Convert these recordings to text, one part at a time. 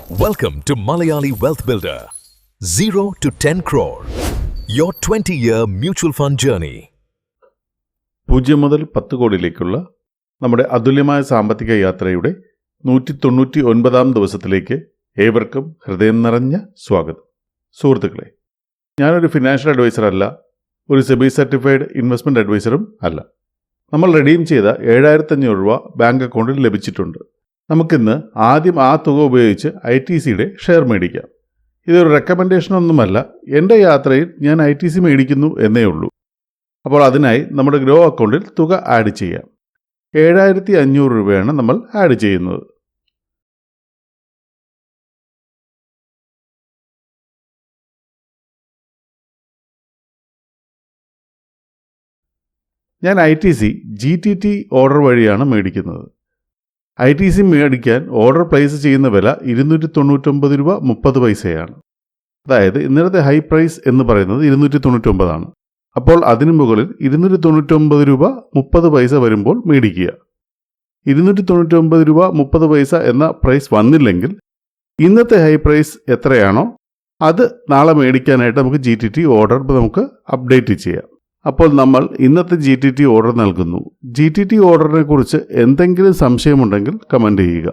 Welcome to Malayali Wealth Builder. 0 to 10 crore. Your 20-year mutual fund journey. 0 മുതൽ 10 കോടിയിലേക്കുള്ള നമ്മുടെ അതുല്യമായ സാമ്പത്തിക യാത്രയുടെ 199-ാം ദിവസത്തിലേക്ക് ഏവർക്കും ഹൃദയം നിറഞ്ഞ സ്വാഗതം. സുഹൃത്തുക്കളെ, ഞാനൊരു ഫിനാൻഷ്യൽ അഡ്വൈസർ അല്ല, ഒരു സെബി സർട്ടിഫൈഡ് ഇൻവെസ്റ്റ്മെൻറ്റ് അഡ്വൈസറും അല്ല. നമ്മൾ റെഡീം ചെയ്ത 7,500 രൂപ ബാങ്ക് അക്കൗണ്ടിൽ ലഭിച്ചിട്ടുണ്ട്. നമുക്കിന്ന് ആദ്യം ആ തുക ഉപയോഗിച്ച് ITCയുടെ ഷെയർ മേടിക്കാം. ഇതൊരു റെക്കമെൻഡേഷനൊന്നുമല്ല, എൻ്റെ യാത്രയിൽ ഞാൻ ITC മേടിക്കുന്നു എന്നേ ഉള്ളൂ. അപ്പോൾ അതിനായി നമ്മുടെ ഗ്രോ അക്കൗണ്ടിൽ തുക ആഡ് ചെയ്യാം. 7,500 രൂപയാണ് നമ്മൾ ആഡ് ചെയ്യുന്നത്. ഞാൻ ITC GTT ഓർഡർ വഴിയാണ് മേടിക്കുന്നത്. ITC മേടിക്കാൻ ഓർഡർ പ്ലേസ് ചെയ്യുന്ന വില 299 രൂപ 30 പൈസയാണ്. അതായത് ഇന്നലത്തെ ഹൈ പ്രൈസ് എന്ന് പറയുന്നത് 299 ആണ്. അപ്പോൾ അതിനു മുകളിൽ 299 രൂപ 30 പൈസ വരുമ്പോൾ മേടിക്കുക. 299 രൂപ 30 പൈസ എന്ന പ്രൈസ് വന്നില്ലെങ്കിൽ ഇന്നത്തെ ഹൈ പ്രൈസ് എത്രയാണോ അത് നാളെ മേടിക്കാനായിട്ട് നമുക്ക് GTT ഓർഡർ നമുക്ക് അപ്ഡേറ്റ് ചെയ്യാം. അപ്പോൾ നമ്മൾ ഇന്നത്തെ GTT ഓർഡർ നൽകുന്നു. GTT ഓർഡറിനെ കുറിച്ച് എന്തെങ്കിലും സംശയമുണ്ടെങ്കിൽ കമൻറ്റ് ചെയ്യുക.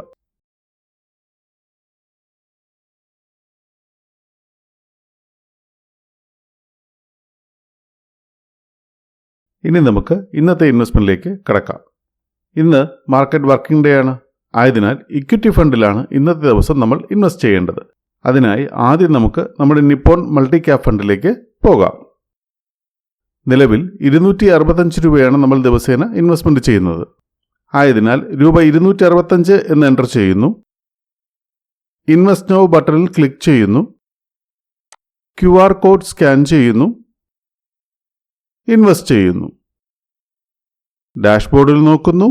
ഇനി നമുക്ക് ഇന്നത്തെ ഇൻവെസ്റ്റ്മെൻറ്റിലേക്ക് കടക്കാം. ഇന്ന് മാർക്കറ്റ് വർക്കിംഗ് ഡേ ആണ്. ആയതിനാൽ ഇക്വിറ്റി ഫണ്ടിലാണ് ഇന്നത്തെ ദിവസം നമ്മൾ ഇൻവെസ്റ്റ് ചെയ്യേണ്ടത്. അതിനായി ആദ്യം നമുക്ക് നമ്മുടെ നിപ്പോൺ മൾട്ടി ക്യാപ് ഫണ്ടിലേക്ക് പോകാം. നിലവിൽ 265 രൂപയാണ് നമ്മൾ ദിവസേന ഇൻവെസ്റ്റ്മെൻറ്റ് ചെയ്യുന്നത്. ആയതിനാൽ രൂപ 265 എന്ന് എൻ്റർ ചെയ്യുന്നു. ഇൻവെസ്റ്റ് നൗ ബട്ടണിൽ ക്ലിക്ക് ചെയ്യുന്നു. QR കോഡ് സ്കാൻ ചെയ്യുന്നു. ഇൻവെസ്റ്റ് ചെയ്യുന്നു. ഡാഷ്ബോർഡിൽ നോക്കുന്നു.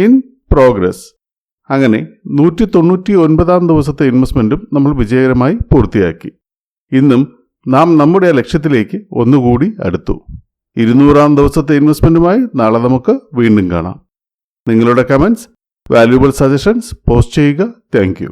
In progress. അങ്ങനെ 199-ാം ദിവസത്തെ ഇൻവെസ്റ്റ്മെൻറ്റും നമ്മൾ വിജയകരമായി പൂർത്തിയാക്കി. ഇന്നും നാം നമ്മുടെ ലക്ഷ്യത്തിലേക്ക് ഒന്നുകൂടി അടുത്തു. 200-ാം ദിവസത്തെ ഇൻവെസ്റ്റ്മെൻറ്റുമായി നാളെ നമുക്ക് വീണ്ടും കാണാം. നിങ്ങളുടെ കമൻറ്റ്സ്, വാല്യുബിൾ സജഷൻസ് പോസ്റ്റ് ചെയ്യുക. Thank you.